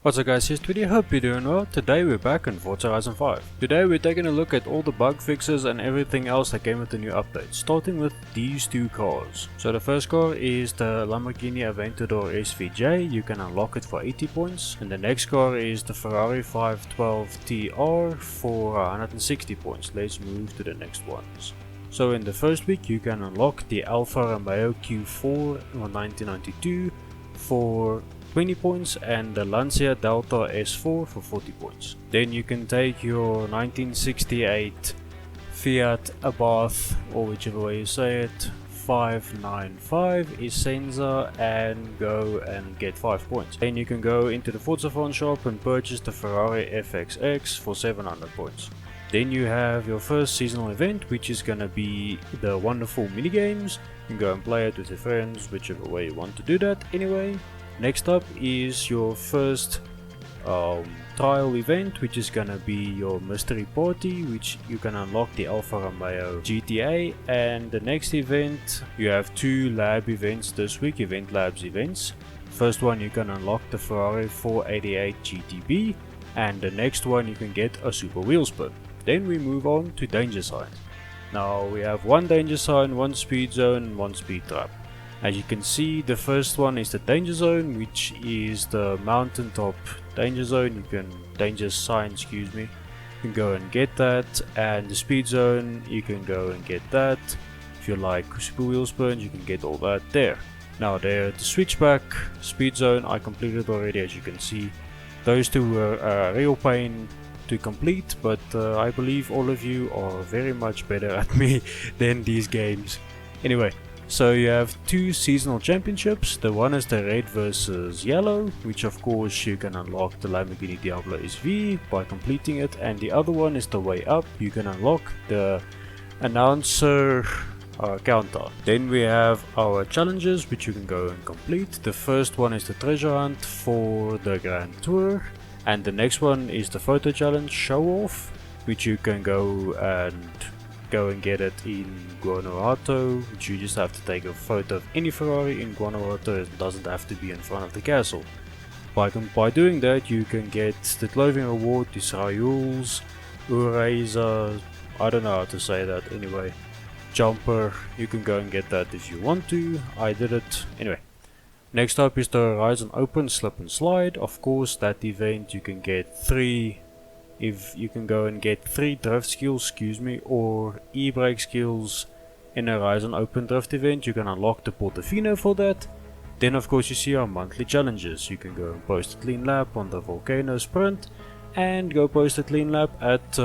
What's up guys, here's Tweety, hope you're doing well. Today we're back in Forza Horizon 5. Today we're taking a look at all the bug fixes and everything else that came with the new update, starting with these two cars. So the first car is the Lamborghini Aventador SVJ, you can unlock it for 80 points. And the next car is the Ferrari 512 TR for 160 points. Let's move to the next ones. So in the first week you can unlock the Alfa Romeo Q4 in 1992 for 20 points and the Lancia Delta S4 for 40 points. Then you can take your 1968 Fiat Abarth, or whichever way you say it, 595 Essenza and go and get 5 points. Then you can go into the Forza phone shop and purchase the Ferrari FXX for 700 points. Then you have your first seasonal event, which is gonna be the wonderful minigames. You can go and play it with your friends, whichever way you want to do that anyway. Next up is your first trial event, which is gonna be your mystery party, which you can unlock the Alfa Romeo GTA. And the next event, you have two lab events this week, Event Labs events. First one you can unlock the Ferrari 488 GTB, and the next one you can get a super wheel spin. Then we move on to danger signs. Now we have one danger sign, one speed zone, one speed trap. As you can see, the first one is the danger zone, which is the mountaintop danger zone. Danger sign, excuse me. You can go and get that, and the speed zone, you can go and get that. If you like super wheel spins, you can get all that there. Now the switchback speed zone I completed already, as you can see. Those two were a real pain to complete, but I believe all of you are very much better at me than these games. Anyway. So you have two seasonal championships. The one is the red versus yellow, which of course you can unlock the Lamborghini Diablo SV by completing it, and the other one is the way up. You can unlock the announcer counter. Then we have our challenges, which you can go and complete. The first one is the treasure hunt for the Grand Tour, and the next one is the photo challenge show off, which you can go and get it in Guanajuato, which you just have to take a photo of any Ferrari in Guanajuato. It doesn't have to be in front of the castle. By doing that you can get the clothing reward, the Israel's Ureza, I don't know how to say that anyway, jumper. You can go and get that if you want to. I did it anyway. Next up is the Horizon Open Slip and Slide. Of course, that event you can get 3 drift skills, or e-brake skills in a Horizon Open Drift event. You can unlock the Portofino for that. Then of course you see our monthly challenges. You can go and post a clean lap on the Volcano Sprint, and go post a clean lap at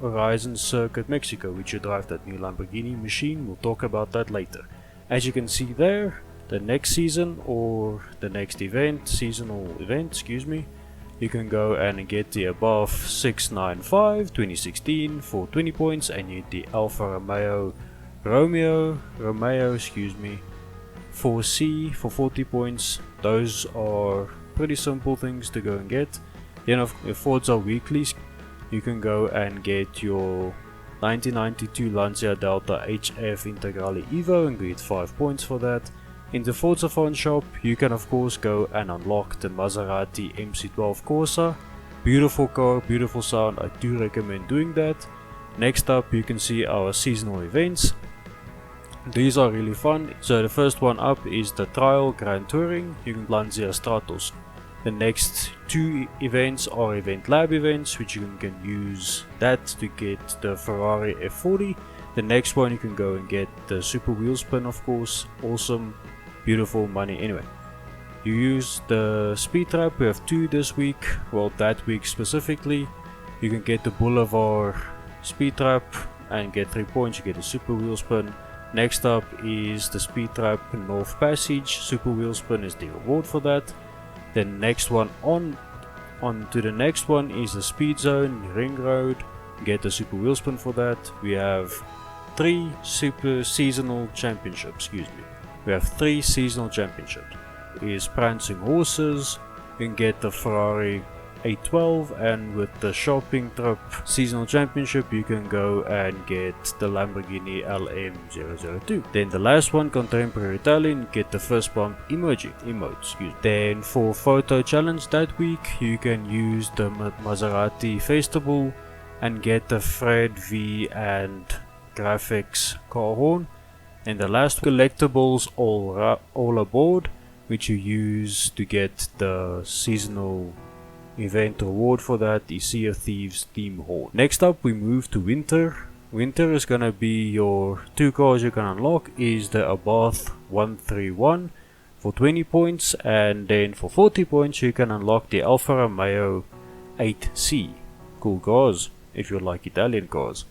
Horizon Circuit Mexico, which you drive that new Lamborghini machine. We'll talk about that later. As you can see there, the next season, or the next event, seasonal event, you can go and get the above 695 2016 for 20 points, and you get the Alfa Romeo 4C for 40 points. Those are pretty simple things to go and get. Then of Forza weeklies, you can go and get your 1992 Lancia Delta HF Integrale Evo and get 5 points for that. In the Forza phone shop, you can of course go and unlock the Maserati MC12 Corsa. Beautiful car, beautiful sound, I do recommend doing that. Next up you can see our seasonal events. These are really fun. So the first one up is the Trial Grand Touring, you can Lancia Stratos. The next two events are Event Lab events, which you can use that to get the Ferrari F40. The next one you can go and get the Super Wheel Spin, of course, awesome. Beautiful money anyway. You use the speed trap, we have 2 this week, well that week specifically. You can get the Boulevard speed trap and get 3 points, you get a super wheel spin. Next up is the speed trap North Passage, super wheel spin is the reward for that. The next one on to the next one is the speed zone ring road, get the super wheel spin for that. We have 3 seasonal championships, We have 3 seasonal championships. Is Prancing Horses, you can get the Ferrari 812, and with the shopping trip seasonal championship you can go and get the Lamborghini LM002. Then the last one, contemporary Italian, get the first bump emote. Then for photo challenge that week you can use the Maserati Festival and get the Fred V and graphics car horn. And the last collectibles all aboard, which you use to get the seasonal event reward for that, the Sea of Thieves theme horn. Next up we move to winter. Winter is gonna be your two cars you can unlock is the Abarth 131 for 20 points, and then for 40 points you can unlock the Alfa Romeo 8C. Cool cars if you like Italian cars.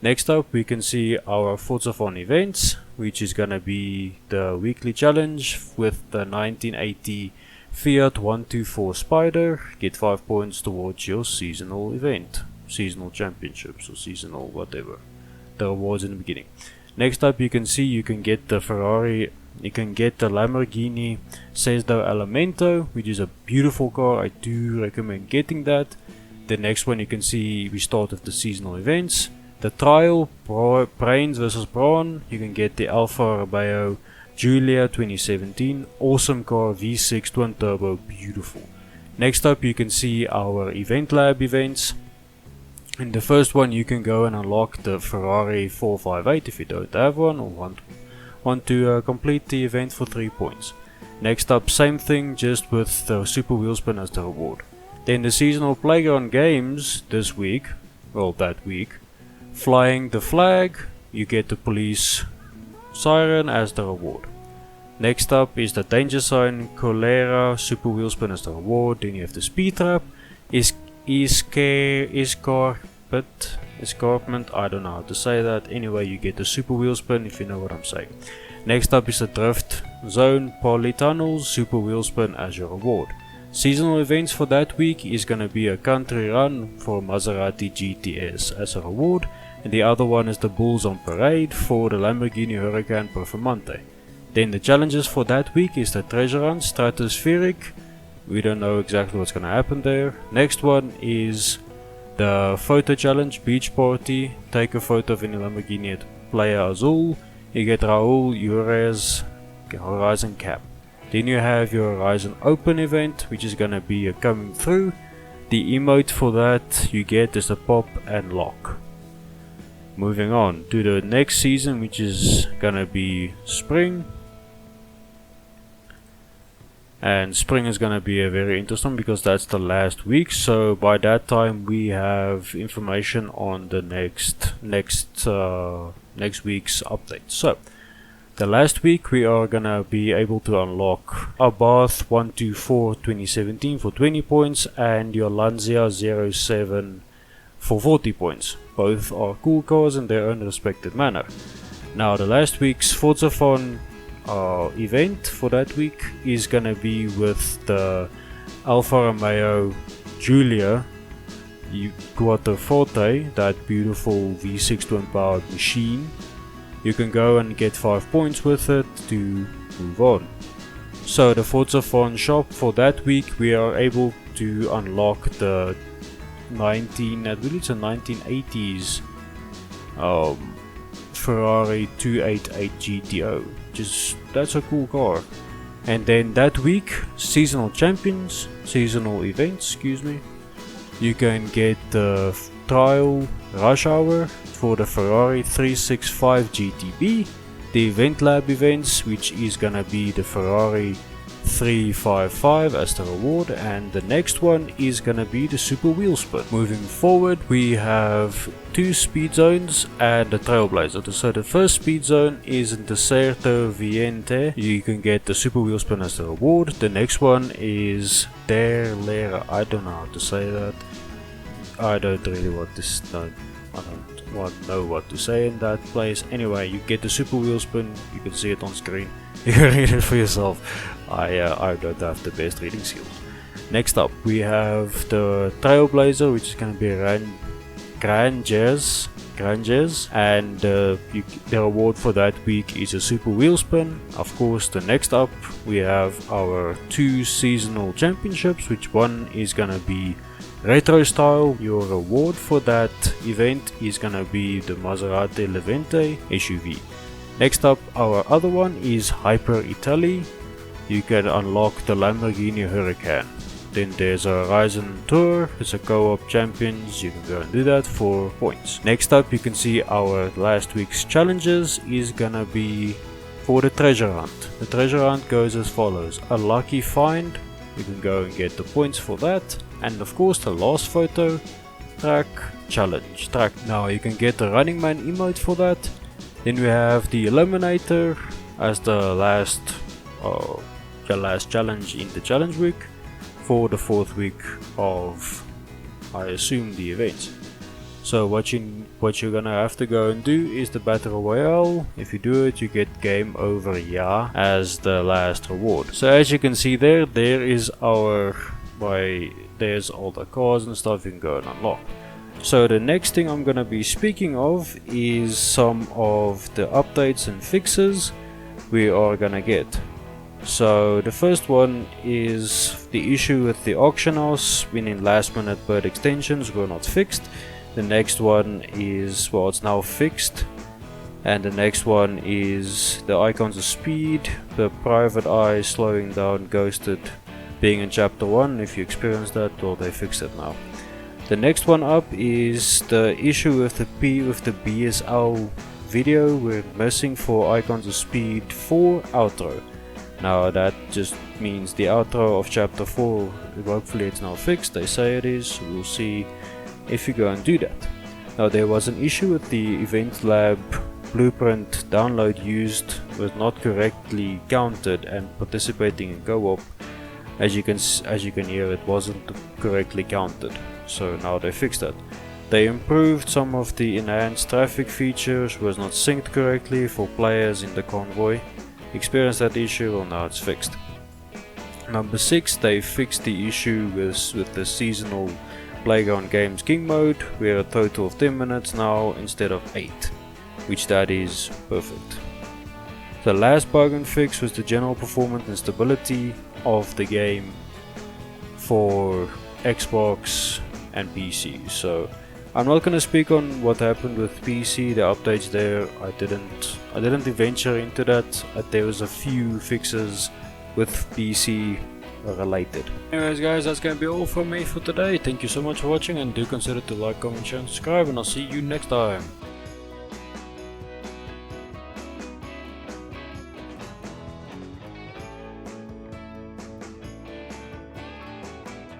Next up we can see our Forza Fun events, which is gonna be the weekly challenge with the 1980 Fiat 124 Spider. Get 5 points towards your seasonal event, seasonal championships or seasonal whatever, the rewards in the beginning. Next up you can see you can get the Ferrari, you can get the Lamborghini Sesto Elemento, which is a beautiful car. I do recommend getting that. The next one you can see we start with the seasonal events. The trial, Brains vs Brawn, you can get the Alfa Romeo Giulia 2017, awesome car, V6 twin turbo, beautiful. Next up you can see our event lab events. In the first one you can go and unlock the Ferrari 458 if you don't have one or want to complete the event for 3 points. Next up, same thing, just with the Super Wheel Spin as the reward. Then the seasonal playground games this week, well that week, flying the flag, you get the police siren as the reward. Next up is the danger sign, Cholera, Super Wheel Spin as the reward. Then you have the speed trap, escarpment, I don't know how to say that. Anyway, you get the Super Wheel Spin if you know what I'm saying. Next up is the drift zone, polytunnels, Super Wheel Spin as your reward. Seasonal events for that week is gonna be a country run for Maserati GTS as a reward, and the other one is the Bulls on Parade for the Lamborghini Huracan Performante. Then the challenges for that week is the treasure hunt, stratospheric. We don't know exactly what's gonna happen there. Next one is the photo challenge, beach party. Take a photo of any Lamborghini at Playa Azul. You get Raul Urias Horizon Cap. Then you have your Horizon Open event, which is gonna be coming through. The emote for that you get is the pop and lock. Moving on to the next season, which is gonna be spring. And spring is gonna be a very interesting because that's the last week. So by that time we have information on the next week's update. So the last week we are gonna be able to unlock Abarth 124 2017 for 20 points and your Lancia 07 for 40 points. Both are cool cars in their own respective manner. Now the last week's Forza Fun event for that week is gonna be with the Alfa Romeo Giulia Quattroforte, that beautiful V6 twin powered machine. You can go and get 5 points with it to move on. So the Forza Fun shop for that week we are able to unlock the 1980s Ferrari 288 GTO. That's a cool car. And then that week, seasonal events, you can get the trial rush hour for the Ferrari 365 GTB, the event lab events, which is gonna be the Ferrari 355 as the reward, and the next one is gonna be the Super Wheel Spin. Moving forward we have 2 speed zones and the Trailblazer. So the first speed zone is in Deserto Viente, you can get the Super Wheel Spin as the reward. The next one is Der Lehrer, I don't know how to say that. I don't know what to say in that place. Anyway, you get the Super Wheel Spin, you can see it on screen. You can read it for yourself. I don't have the best reading skills. Next up we have the Trailblazer, which is going to be Granger's Granges, and the reward for that week is a super wheel spin. Of course, the next up we have our 2 seasonal championships, which one is gonna be retro style. Your reward for that event is gonna be the Maserati Levante SUV. Next up, our other one is Hyper Italy. You can unlock the Lamborghini Huracan. Then there's a Horizon Tour, it's a co-op champions, you can go and do that for points. Next up, you can see our last week's challenges is gonna be for the treasure hunt. The treasure hunt goes as follows: a lucky find, you can go and get the points for that, and of course the last photo, track challenge. Now you can get the Running Man emote for that. Then we have the Eliminator as the last challenge in the challenge week for the 4th week of, I assume, the events. So what you're gonna have to go and do is the Battle Royale. If you do it, you get Game Over Yeah as the last reward. So as you can see there is there's all the cars and stuff you can go and unlock. So the next thing I'm gonna be speaking of is some of the updates and fixes we are gonna get. So the first one is the issue with the auction house, meaning last minute bird extensions were not fixed. The next one is, well, it's now fixed. And the next one is the icons of speed, the private eye slowing down ghosted being in chapter 1. If you experienced that, well, they fixed it now. The next one up is the issue with the BSL video. We're missing for icons of speed for outro. Now that just means the outro of chapter 4, hopefully it's now fixed. They say it is, we'll see if you go and do that. Now there was an issue with the Event Lab blueprint download used was not correctly counted and participating in co-op. As you can hear, it wasn't correctly counted. So now they fixed that. They improved some of the enhanced traffic features, was not synced correctly for players in the convoy. Experienced that issue, well now it's fixed. Number 6, they fixed the issue with the seasonal Playground Games King mode. We're a total of 10 minutes now instead of 8, which that is perfect. The last bug and fix was the general performance and stability of the game for Xbox and PC. So I'm not gonna speak on what happened with PC, the updates there. I didn't venture into that. There was a few fixes with PC related. Anyways guys, that's gonna be all from me for today. Thank you so much for watching, and do consider to like, comment, share and subscribe, and I'll see you next time.